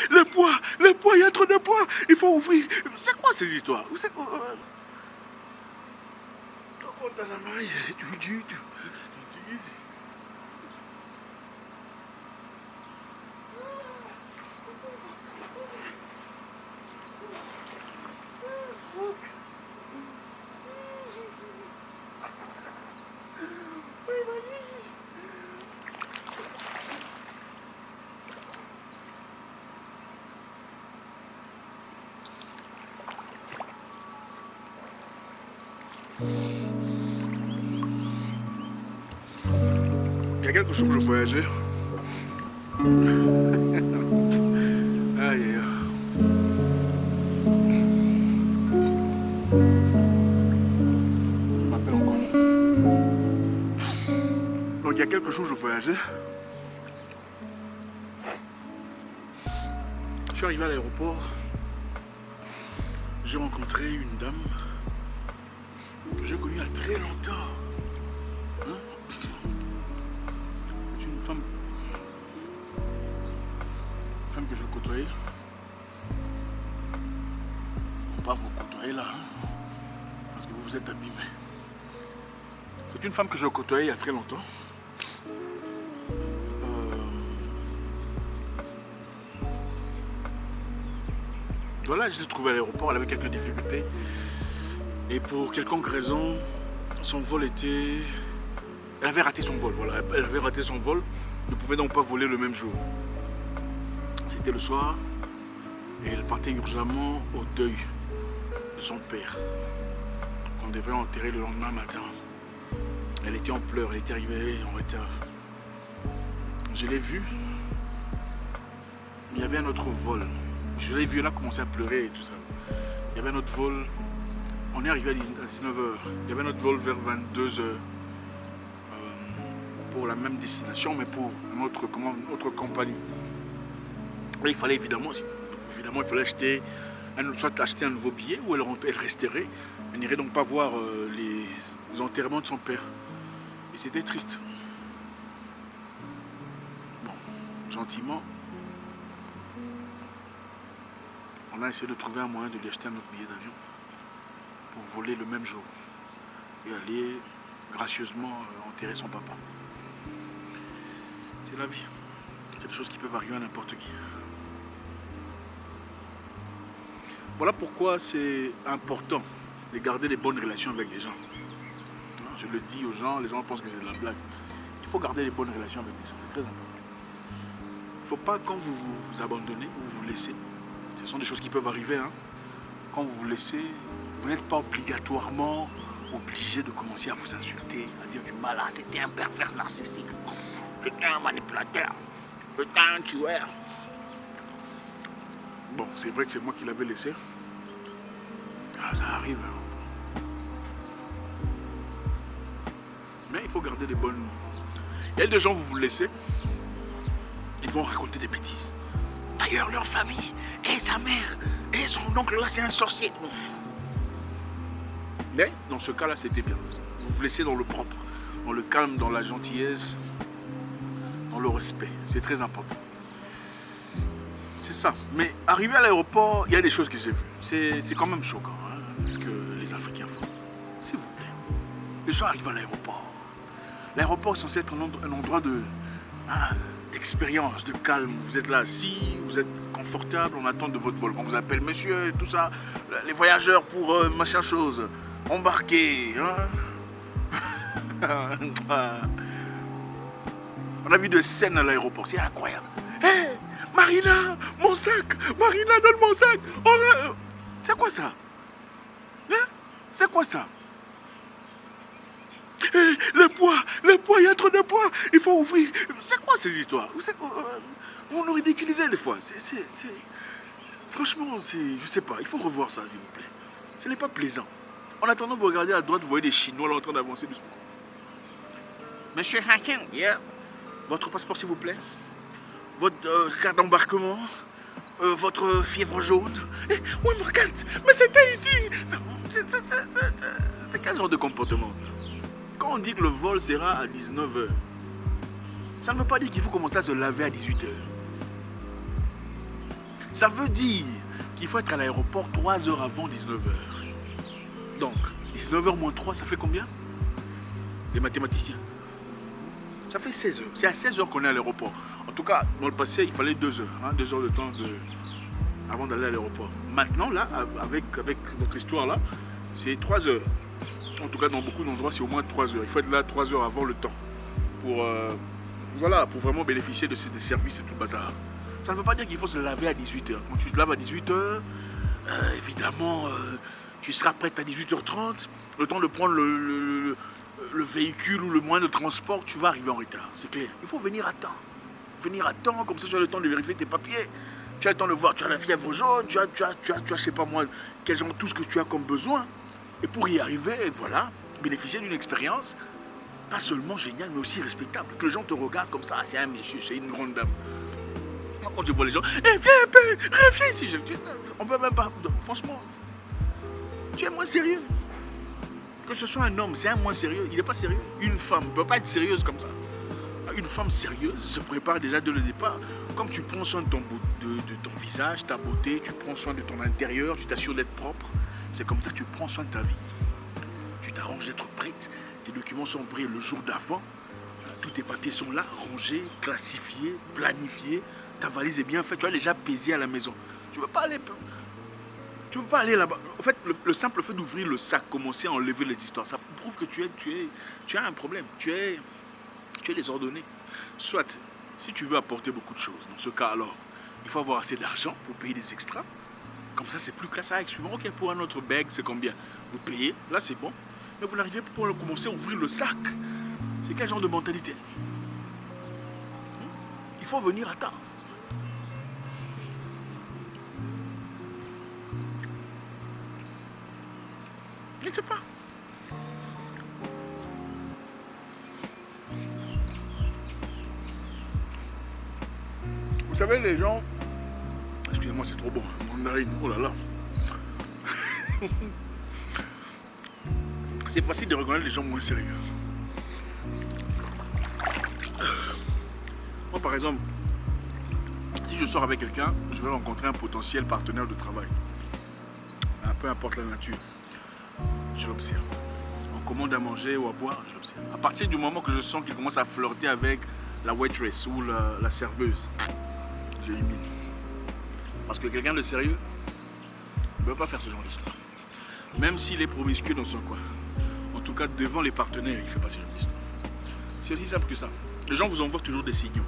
le poids, il y a trop de poids. Il faut ouvrir. C'est quoi ces histoires? C'est quoi? Il y a quelque chose que je voyageais. Aïe, aïe, aïe. Je m'appelle encore. Donc il y a quelque chose que je voyageais. Je suis arrivé à l'aéroport. J'ai rencontré une dame que j'ai connue il y a très longtemps. C'est une femme que je côtoyais. On va pas vous côtoyer là, parce que vous vous êtes abîmé. C'est une femme que je côtoyais il y a très longtemps. Voilà, je l'ai trouvée à l'aéroport, elle avait quelques difficultés. Et pour quelconque raison, son vol était... Elle avait raté son vol, voilà. Elle avait raté son vol, ne pouvait donc pas voler le même jour. C'était le soir, et elle partait urgemment au deuil de son père, qu'on devait enterrer le lendemain matin. Elle était en pleurs, elle était arrivée en retard. Je l'ai vue, il y avait un autre vol. Je l'ai vue, elle a commencé à pleurer et tout ça. Il y avait un autre vol, on est arrivé à 19h. Il y avait un autre vol vers 22h pour la même destination, mais pour une autre compagnie. Et il fallait évidemment il fallait soit acheter un nouveau billet ou elle resterait. Elle n'irait donc pas voir les enterrements de son père. Et c'était triste. Bon, gentiment, on a essayé de trouver un moyen de lui acheter un autre billet d'avion pour voler le même jour et aller gracieusement enterrer son papa. C'est la vie. C'est des choses qui peuvent arriver à n'importe qui. Voilà pourquoi c'est important de garder des bonnes relations avec les gens. Je le dis aux gens, les gens pensent que c'est de la blague. Il faut garder des bonnes relations avec les gens, c'est très important. Il ne faut pas, quand vous vous abandonnez ou vous laissez, ce sont des choses qui peuvent arriver, hein. Quand vous vous laissez, vous n'êtes pas obligatoirement obligé de commencer à vous insulter, à dire du mal. Ah, c'était un pervers narcissique, c'était un manipulateur, c'était un tueur. Bon, c'est vrai que c'est moi qui l'avais laissé. Ah, ça arrive. Mais il faut garder des bonnes... Il y a des gens, vous laissez, ils vont raconter des bêtises. D'ailleurs, leur famille, et sa mère, et son oncle, là, c'est un sorcier. Mais dans ce cas-là, c'était bien. Vous vous laissez dans le propre, dans le calme, dans la gentillesse, dans le respect. C'est très important. C'est ça. Mais arrivé à l'aéroport, il y a des choses que j'ai vues. C'est quand même choquant, hein, ce que les Africains font. S'il vous plaît. Les gens arrivent à l'aéroport. L'aéroport est censé être un endroit d'expérience, de calme. Vous êtes là assis, vous êtes confortable, on attend de votre vol. On vous appelle monsieur et tout ça. Les voyageurs pour machin chose. Embarquer. Hein. On a vu des scènes à l'aéroport, c'est incroyable. Hey, Marina, mon sac! Marina, donne mon sac! Oh, c'est quoi ça? Hein? C'est quoi ça? Hey, le poids, il y a trop de poids! Il faut ouvrir! C'est quoi ces histoires? Vous nous ridiculisez des fois. Franchement, je sais pas, il faut revoir ça, s'il vous plaît. Ce n'est pas plaisant. En attendant, vous regardez à droite, vous voyez des Chinois là en train d'avancer doucement. Monsieur Hakim, yeah. Votre passeport, s'il vous plaît. Votre carte d'embarquement. Votre fièvre jaune. Eh, oui, mais regarde, mais c'était ici. C'est quel genre de comportement ça? Quand on dit que le vol sera à 19h, ça ne veut pas dire qu'il faut commencer à se laver à 18h. Ça veut dire qu'il faut être à l'aéroport 3 heures avant 19h. Donc, 19h moins 3, ça fait combien? Les mathématiciens. Ça fait 16 heures. C'est à 16 heures qu'on est à l'aéroport. En tout cas, dans le passé, il fallait 2 heures. 2 heures de temps avant d'aller à l'aéroport. Maintenant, là, avec notre histoire là, c'est 3 heures. En tout cas, dans beaucoup d'endroits, c'est au moins 3 heures. Il faut être là 3 heures avant le temps. Pour vraiment bénéficier de ces services et tout le bazar. Ça ne veut pas dire qu'il faut se laver à 18h. Quand tu te laves à 18h, évidemment, tu seras prête à 18h30. Le temps de prendre le véhicule ou le moyen de transport, tu vas arriver en retard. C'est clair. Il faut venir à temps. Venir à temps, comme ça tu as le temps de vérifier tes papiers. Tu as le temps de voir, tu as la fièvre jaune, tu as je sais pas moi, quel genre, tout ce que tu as comme besoin. Et pour y arriver, voilà, bénéficier d'une expérience, pas seulement géniale, mais aussi respectable. Que les gens te regardent comme ça, c'est un monsieur, c'est une grande dame. Moi, quand je vois les gens, viens ici, on peut même pas, franchement, tu es moins sérieux. Que ce soit un homme, c'est un moins sérieux, il n'est pas sérieux. Une femme ne peut pas être sérieuse comme ça. Une femme sérieuse se prépare déjà dès le départ. Comme tu prends soin de ton visage, ta beauté, tu prends soin de ton intérieur, tu t'assures d'être propre. C'est comme ça que tu prends soin de ta vie. Tu t'arranges d'être prête, tes documents sont prêts le jour d'avant, tous tes papiers sont là, rangés, classifiés, planifiés, ta valise est bien faite, tu as déjà pesé à la maison. Tu ne peux pas aller là-bas. En fait, le simple fait d'ouvrir le sac, commencer à enlever les histoires, ça prouve que tu as un problème, tu es désordonné. Soit, si tu veux apporter beaucoup de choses, dans ce cas alors, il faut avoir assez d'argent pour payer des extras. Comme ça, c'est plus classe avec suivant. Ok, pour un autre bag, c'est combien? Vous payez, là c'est bon. Mais vous n'arrivez pas pour commencer à ouvrir le sac. C'est quel genre de mentalité? Il faut venir à temps. Je ne sais pas. Vous savez, les gens... Excusez-moi, c'est trop bon. Mon narine, oh là là. C'est facile de reconnaître les gens moins sérieux. Moi, par exemple, si je sors avec quelqu'un, je vais rencontrer un potentiel partenaire de travail. Peu importe la nature. Je l'observe. On commande à manger ou à boire, je l'observe. À partir du moment que je sens qu'il commence à flirter avec la waitress ou la serveuse, j'élimine. Parce que quelqu'un de sérieux ne peut pas faire ce genre d'histoire. Même s'il est promiscueux dans son coin. En tout cas, devant les partenaires, il ne fait pas ce genre d'histoire. C'est aussi simple que ça. Les gens vous envoient toujours des signaux.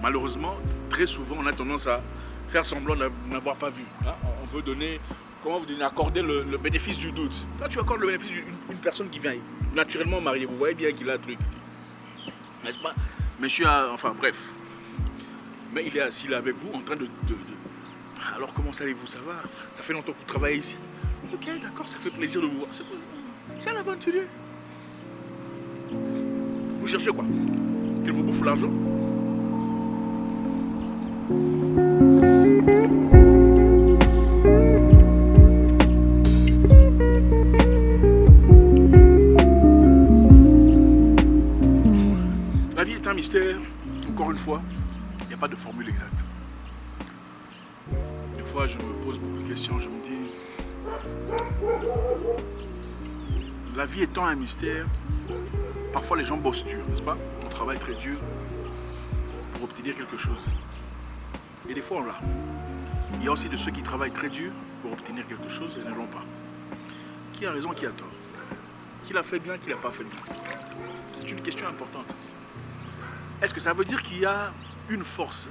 Malheureusement, très souvent, on a tendance à faire semblant de n'avoir pas vu. On veut donner, comment vous dites, accorder le bénéfice du doute. Là, tu accordes le bénéfice d'une personne qui vient naturellement mariée. Vous voyez bien qu'il a un truc ici. N'est-ce pas? Monsieur a, enfin bref. Mais il est assis là avec vous en train de... Alors comment allez-vous? Ça va? Ça fait longtemps que vous travaillez ici? Ok, d'accord, ça fait plaisir de vous voir. C'est un aventurier. Vous cherchez quoi? Qu'il vous bouffe l'argent? La vie est un mystère, encore une fois, il n'y a pas de formule exacte. Des fois, je me pose beaucoup de questions, je me dis... La vie étant un mystère, parfois les gens bossent dur, n'est-ce pas? On travaille très dur pour obtenir quelque chose. Et des fois, on l'a. Il y a aussi de ceux qui travaillent très dur pour obtenir quelque chose et ne l'ont pas. Qui a raison, qui a tort? Qui l'a fait bien, qui l'a pas fait bien? C'est une question importante. Est-ce que ça veut dire qu'il y a une force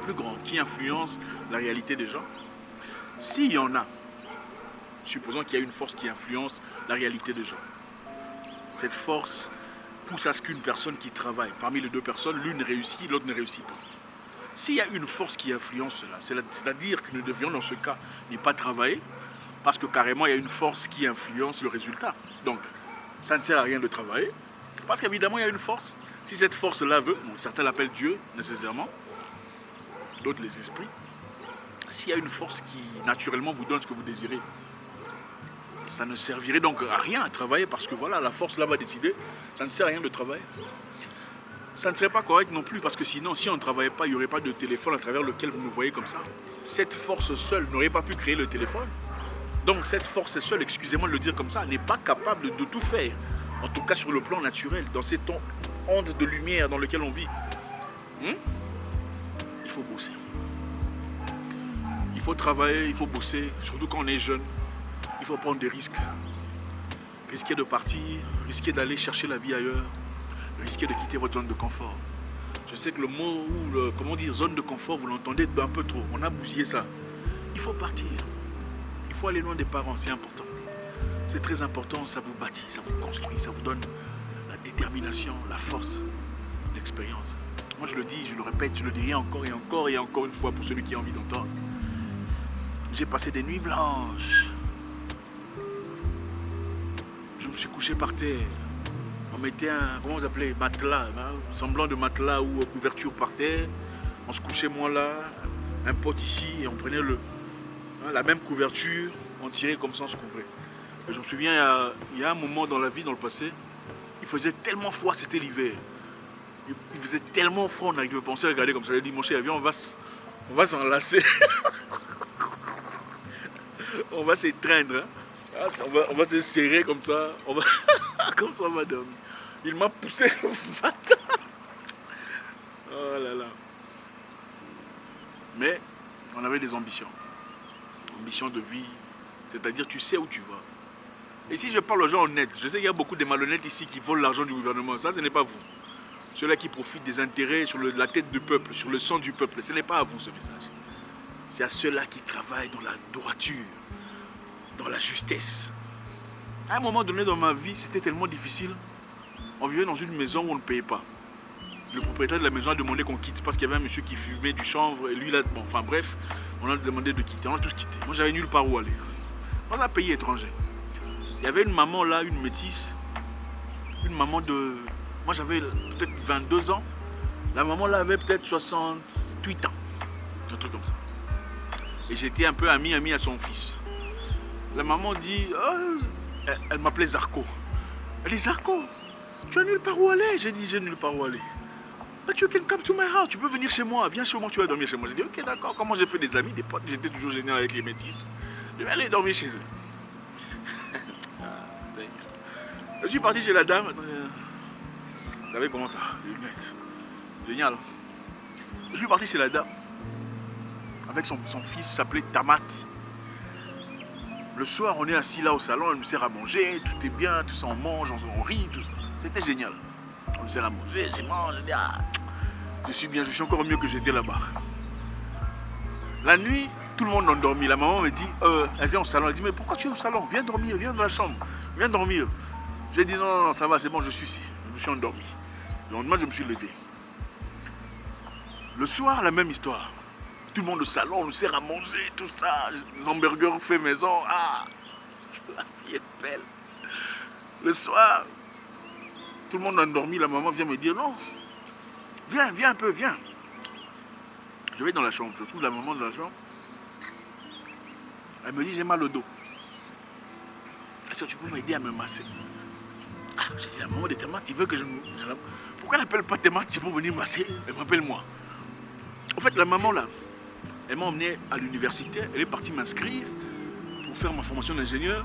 plus grande qui influence la réalité des gens? S'il y en a, supposons qu'il y a une force qui influence la réalité des gens. Cette force pousse à ce qu'une personne qui travaille, parmi les deux personnes, l'une réussit, l'autre ne réussit pas. S'il y a une force qui influence cela, c'est-à-dire que nous devions dans ce cas ne pas travailler, parce que carrément il y a une force qui influence le résultat. Donc, ça ne sert à rien de travailler, parce qu'évidemment il y a une force. Si cette force-là veut, bon, certains l'appellent Dieu nécessairement, d'autres les esprits, s'il y a une force qui naturellement vous donne ce que vous désirez, ça ne servirait donc à rien à travailler parce que voilà, la force là va décider, ça ne sert à rien de travailler. Ça ne serait pas correct non plus parce que sinon, si on ne travaillait pas, il n'y aurait pas de téléphone à travers lequel vous me voyez comme ça. Cette force seule n'aurait pas pu créer le téléphone. Donc cette force seule, excusez-moi de le dire comme ça, n'est pas capable de tout faire. En tout cas sur le plan naturel, dans cette onde de lumière dans laquelle on vit. Il faut bosser. Il faut travailler, il faut bosser, surtout quand on est jeune. Il faut prendre des risques. Risquer de partir, risquer d'aller chercher la vie ailleurs, risquer de quitter votre zone de confort. Je sais que le mot, comment dire, zone de confort, vous l'entendez un peu trop. On a bousillé ça. Il faut partir. Il faut aller loin des parents, c'est important. C'est très important, ça vous bâtit, ça vous construit, ça vous donne la détermination, la force, l'expérience. Moi je le dis, je le répète, je le dirai encore et encore et encore une fois pour celui qui a envie d'entendre. J'ai passé des nuits blanches. Je me suis couché par terre. On mettait un, comment vous appelez, matelas, semblant de matelas ou couverture par terre. On se couchait moi là, un pote ici, et on prenait la même couverture, on tirait comme ça, on se couvrait. Et je me souviens, il y a un moment dans la vie, dans le passé, il faisait tellement froid, c'était l'hiver. Il faisait tellement froid, on n'arrivait pas à regarder comme ça. Il a dit, mon cher, viens, on va s'enlacer. On va s'étreindre. Hein. On va se serrer comme ça. Comme ça, on va dormir. Il m'a poussé. Oh là là. Mais on avait des ambitions. Ambitions de vie. C'est-à-dire, tu sais où tu vas. Et si je parle aux gens honnêtes, je sais qu'il y a beaucoup de malhonnêtes ici qui volent l'argent du gouvernement. Ça, ce n'est pas vous. Ceux-là qui profitent des intérêts sur la tête du peuple, sur le sang du peuple. Ce n'est pas à vous ce message. C'est à ceux-là qui travaillent dans la droiture, dans la justesse. À un moment donné dans ma vie, c'était tellement difficile. On vivait dans une maison où on ne payait pas. Le propriétaire de la maison a demandé qu'on quitte parce qu'il y avait un monsieur qui fumait du chanvre et lui là, bon, enfin bref, on a demandé de quitter. On a tous quitté. Moi, j'avais nulle part où aller. Moi, un pays étranger. Il y avait une maman là, une métisse, une maman de... Moi, j'avais peut-être 22 ans. La maman là avait peut-être 68 ans. Un truc comme ça. Et j'étais un peu ami à son fils. La maman dit, oh, elle m'appelait Zarko. Elle dit, Zarko, tu as nulle part où aller? J'ai dit, j'ai nulle part où aller. But you can come to my house, tu peux venir chez moi, viens chez moi, tu vas dormir chez moi. J'ai dit, ok, d'accord, comment j'ai fait des amis, des potes, j'étais toujours génial avec les métis. Je vais aller dormir chez eux. Je suis parti chez la dame. Vous savez comment ça, les lunettes. Génial. Je suis parti chez la dame. Avec son fils, s'appelait Tamat. Le soir, on est assis là au salon, elle nous sert à manger, tout est bien, tout ça, on mange, on rit, tout ça. C'était génial. On nous sert à manger, je mange, je dis, je suis bien, je suis encore mieux que j'étais là-bas. La nuit, tout le monde a dormi. La maman me dit, elle vient au salon, elle dit, mais pourquoi tu es au salon? Viens dormir, viens dans la chambre, viens dormir. J'ai dit, non, non, ça va, c'est bon, je suis ici. Je me suis endormi. Le lendemain, je me suis levé. Le soir, la même histoire. Tout le monde au salon, on nous sert à manger, tout ça. Les hamburgers faits maison. Ah, la vie est belle. Le soir, tout le monde a dormi. La maman vient me dire, non, viens, viens un peu, viens. Je vais dans la chambre. Je trouve la maman dans la chambre. Elle me dit, j'ai mal au dos. Est-ce que tu peux m'aider à me masser? Ah, j'ai dit, la maman de Tamat, tu veux que je... Pourquoi elle n'appelle pas Tamat pour venir masser? Elle m'appelle moi. En fait, la maman là, elle m'a emmené à l'université, elle est partie m'inscrire pour faire ma formation d'ingénieur.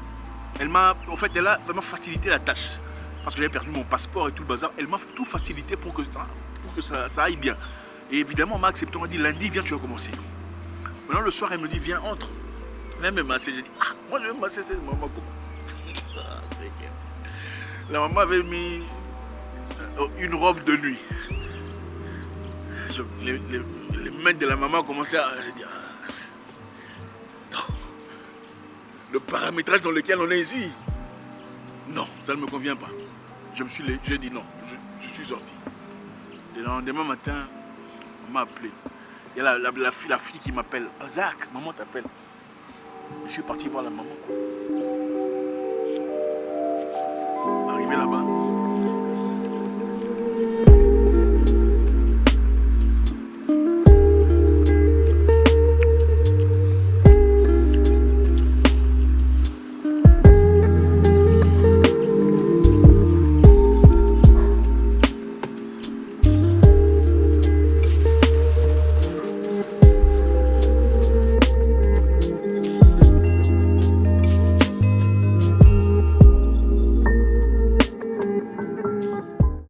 Elle m'a vraiment facilité la tâche. Parce que j'avais perdu mon passeport et tout le bazar. Elle m'a tout facilité pour que ça aille bien. Et évidemment, on m'a accepté, on m'a dit, lundi, viens, tu vas commencer. Maintenant, le soir, elle me dit, viens, entre. Viens me masser. J'ai dit, moi je vais me masser cette maman. La maman avait mis une robe de nuit. Les mains de la maman commençaient à... J'ai dit, non. Le paramétrage dans lequel on est ici, non, ça ne me convient pas. J'ai dit non, je suis sorti. Et le lendemain matin, on m'a appelé. Il y a la fille qui m'appelle. Zach, maman t'appelle. Je suis parti voir la maman. Arrivé là-bas,